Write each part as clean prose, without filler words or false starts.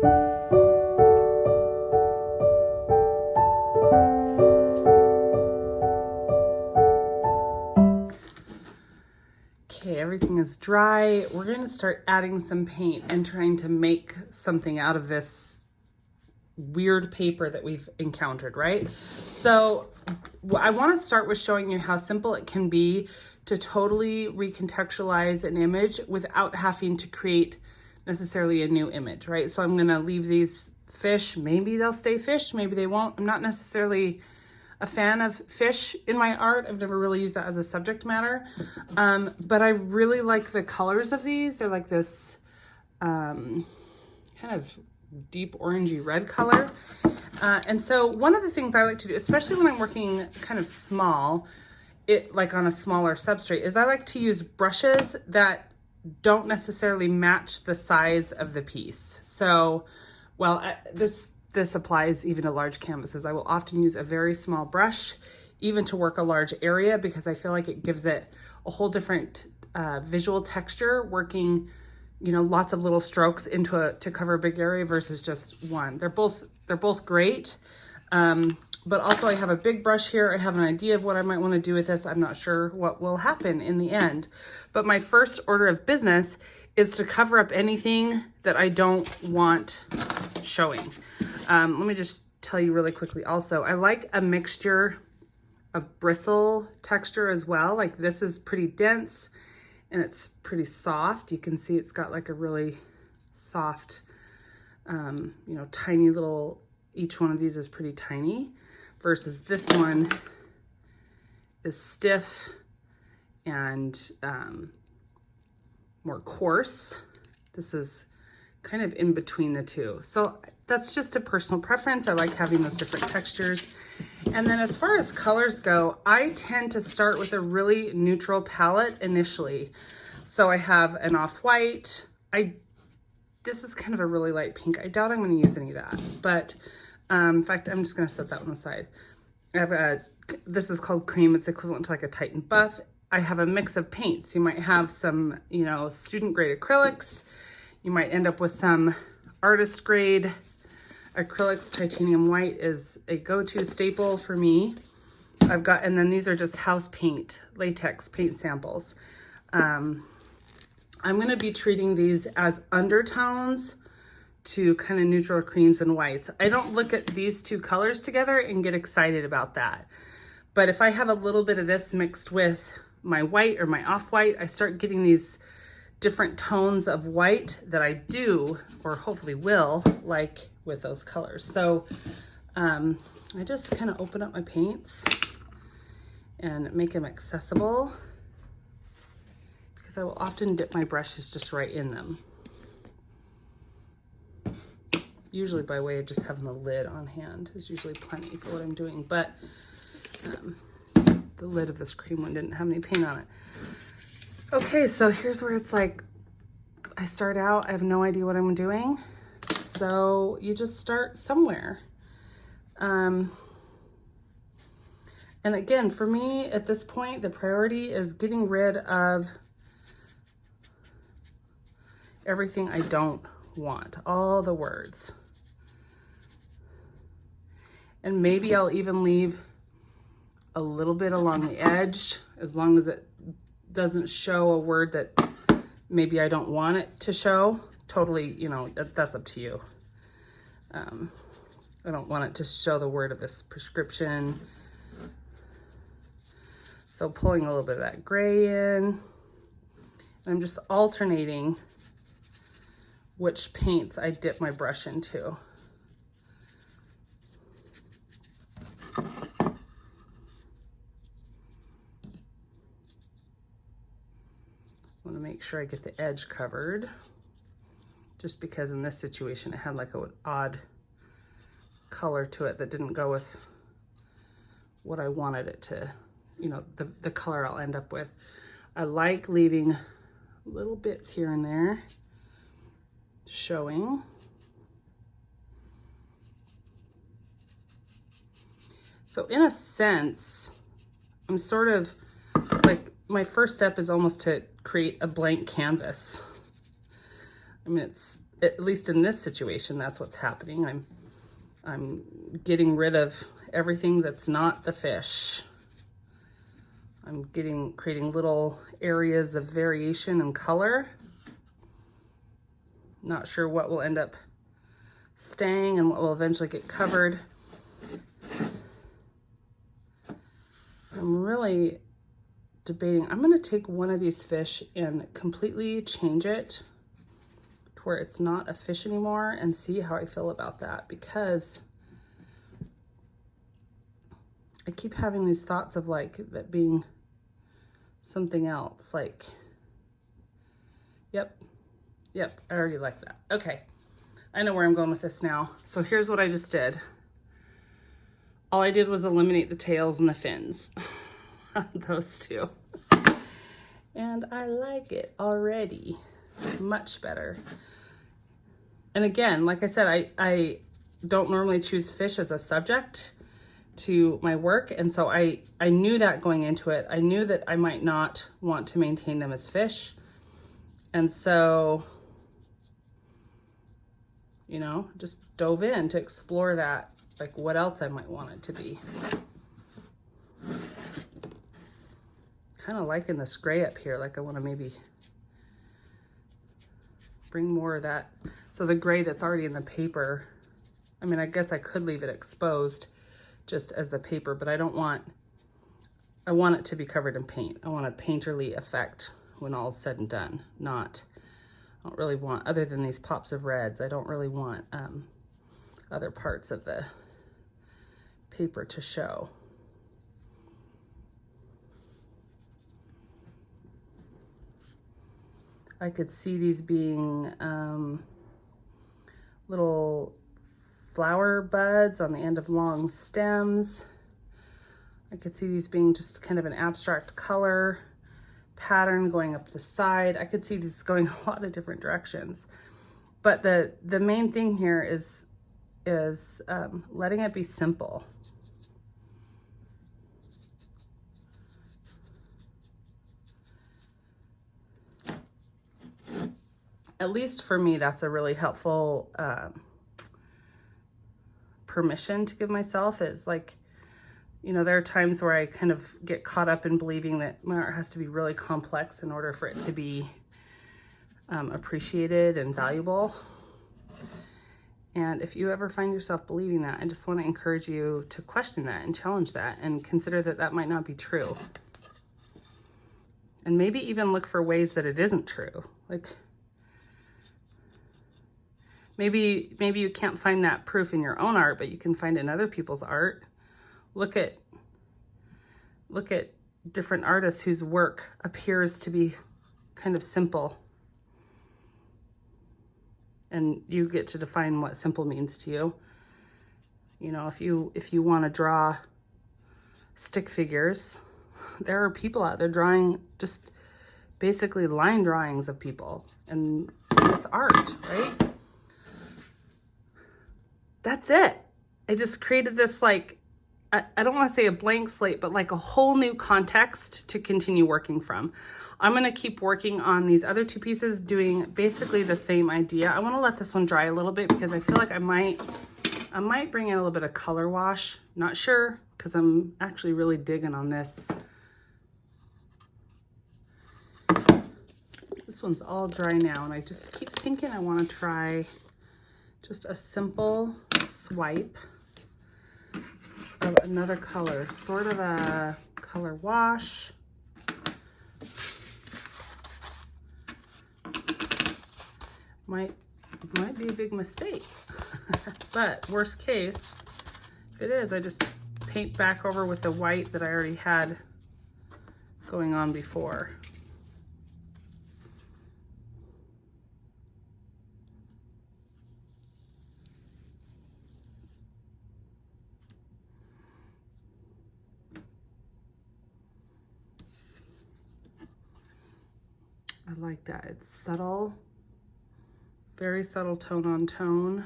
Okay, everything is dry. We're going to start adding some paint and trying to make something out of this weird paper that we've encountered, right? So I want to start with showing you how simple it can be to totally recontextualize an image without having to create necessarily a new image, right? So I'm going to leave these fish. Maybe they'll stay fish, maybe they won't. I'm not necessarily a fan of fish in my art. I've never really used that as a subject matter. But I really like the colors of these. They're like this kind of deep orangey red color. And so one of the things I like to do, especially when I'm working kind of small, like on a smaller substrate, is I like to use brushes that don't necessarily match the size of the piece. So, well, this applies even to large canvases. I will often use a very small brush, even to work a large area, because I feel like it gives it a whole different visual texture, working, you know, lots of little strokes to cover a big area versus just one. They're both great. But also I have a big brush here. I have an idea of what I might want to do with this. I'm not sure what will happen in the end. But my first order of business is to cover up anything that I don't want showing. Let me just tell you really quickly also, I like a mixture of bristle texture as well. Like this is pretty dense and it's pretty soft. You can see it's got like a really soft, you know, tiny little, each one of these is pretty tiny, versus this one is stiff and more coarse. This is kind of in between the two. So that's just a personal preference. I like having those different textures. And then as far as colors go, I tend to start with a really neutral palette initially. So I have an off-white. This is kind of a really light pink. I doubt I'm going to use any of that. But in fact, I'm just going to set that one aside. I have this is called cream. It's equivalent to like a Titan Buff. I have a mix of paints. You might have some, you know, student grade acrylics. You might end up with some artist grade acrylics. Titanium white is a go-to staple for me. And then these are just house paint, latex paint samples. I'm going to be treating these as undertones to kind of neutral creams and whites. I don't look at these two colors together and get excited about that. But if I have a little bit of this mixed with my white or my off-white, I start getting these different tones of white that I do, or hopefully will, like with those colors. So I just kind of open up my paints and make them accessible, because I will often dip my brushes just right in them. Usually by way of just having the lid on hand is usually plenty for what I'm doing, but the lid of this cream one didn't have any paint on it. Okay, so here's where it's like, I start out, I have no idea what I'm doing. So you just start somewhere. And again, for me at this point, the priority is getting rid of everything I don't want, all the words. And maybe I'll even leave a little bit along the edge, as long as it doesn't show a word that maybe I don't want it to show. Totally, you know, that's up to you. I don't want it to show the word of this prescription. So pulling a little bit of that gray in. And I'm just alternating which paints I dip my brush into. I want to make sure I get the edge covered, just because in this situation it had like an odd color to it that didn't go with what I wanted it to, you know, the color I'll end up with. I like leaving little bits here and there showing. So in a sense, I'm sort of like, my first step is almost to create a blank canvas. I mean, at least in this situation, that's what's happening. I'm getting rid of everything that's not the fish. I'm creating little areas of variation in color. Not sure what will end up staying and what will eventually get covered. I'm really debating. I'm going to take one of these fish and completely change it to where it's not a fish anymore and see how I feel about that, because I keep having these thoughts of like that being something else. Like, yep, I already like that. Okay, I know where I'm going with this now. So here's what I just did. All I did was eliminate the tails and the fins. Those two. And I like it already. Much better. And again, like I said, I don't normally choose fish as a subject to my work, and so I knew that going into it. I knew that I might not want to maintain them as fish, and so, you know, just dove in to explore that, like what else I might want it to be. Kind of liking this gray up here, like I want to maybe bring more of that. So the gray that's already in the paper, I mean, I guess I could leave it exposed just as the paper, but I want it to be covered in paint. I want a painterly effect when all is said and done. I don't really want, other than these pops of reds, I don't really want other parts of the paper to show. I could see these being little flower buds on the end of long stems. I could see these being just kind of an abstract color pattern going up the side. I could see these going a lot of different directions. But the main thing here is letting it be simple. At least for me, that's a really helpful permission to give myself. Is like, you know, there are times where I kind of get caught up in believing that my art has to be really complex in order for it to be appreciated and valuable. And if you ever find yourself believing that, I just want to encourage you to question that and challenge that and consider that that might not be true. And maybe even look for ways that it isn't true. Like, maybe you can't find that proof in your own art, but you can find it in other people's art. Look at different artists whose work appears to be kind of simple. And you get to define what simple means to you. You know, if you want to draw stick figures, there are people out there drawing just basically line drawings of people, and it's art, right? That's it. I just created this, like, I don't want to say a blank slate, but like a whole new context to continue working from. I'm going to keep working on these other two pieces, doing basically the same idea. I want to let this one dry a little bit because I feel like I might bring in a little bit of color wash. Not sure, because I'm actually really digging on this. This one's all dry now, and I just keep thinking I want to try just a simple swipe of another color, sort of a color wash. Might be a big mistake, but worst case, if it is, I just paint back over with the white that I already had going on before. I like that. It's subtle, very subtle tone on tone.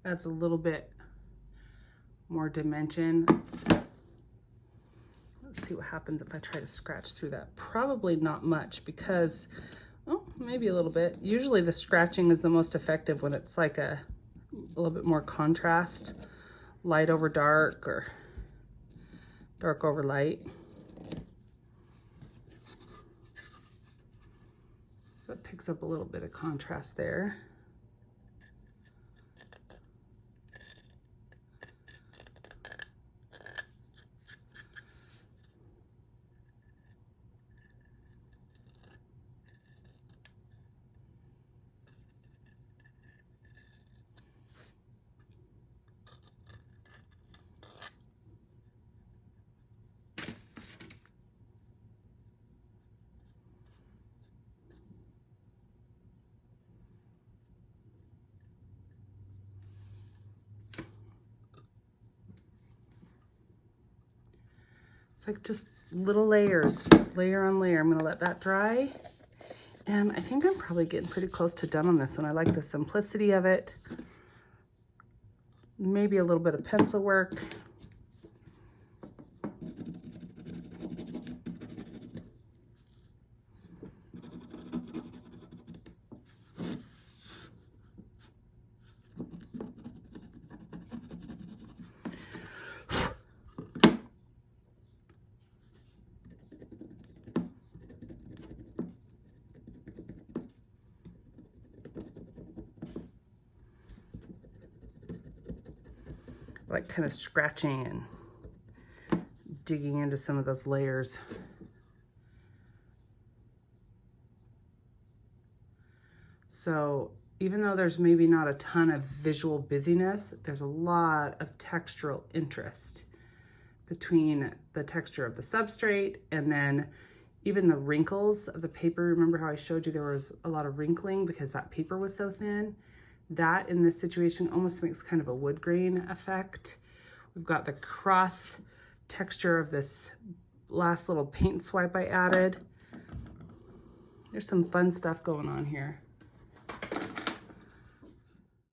Adds a little bit more dimension. Let's see what happens if I try to scratch through that. Probably not much because, oh, maybe a little bit. Usually the scratching is the most effective when it's like a little bit more contrast, light over dark or dark over light. So it picks up a little bit of contrast there. It's like just little layers, layer on layer. I'm gonna let that dry. And I think I'm probably getting pretty close to done on this one. I like the simplicity of it. Maybe a little bit of pencil work. Like kind of scratching and digging into some of those layers. So even though there's maybe not a ton of visual busyness, there's a lot of textural interest between the texture of the substrate and then even the wrinkles of the paper. Remember how I showed you there was a lot of wrinkling because that paper was so thin? That in this situation almost makes kind of a wood grain effect. We've got the cross texture of this last little paint swipe I added. There's some fun stuff going on here.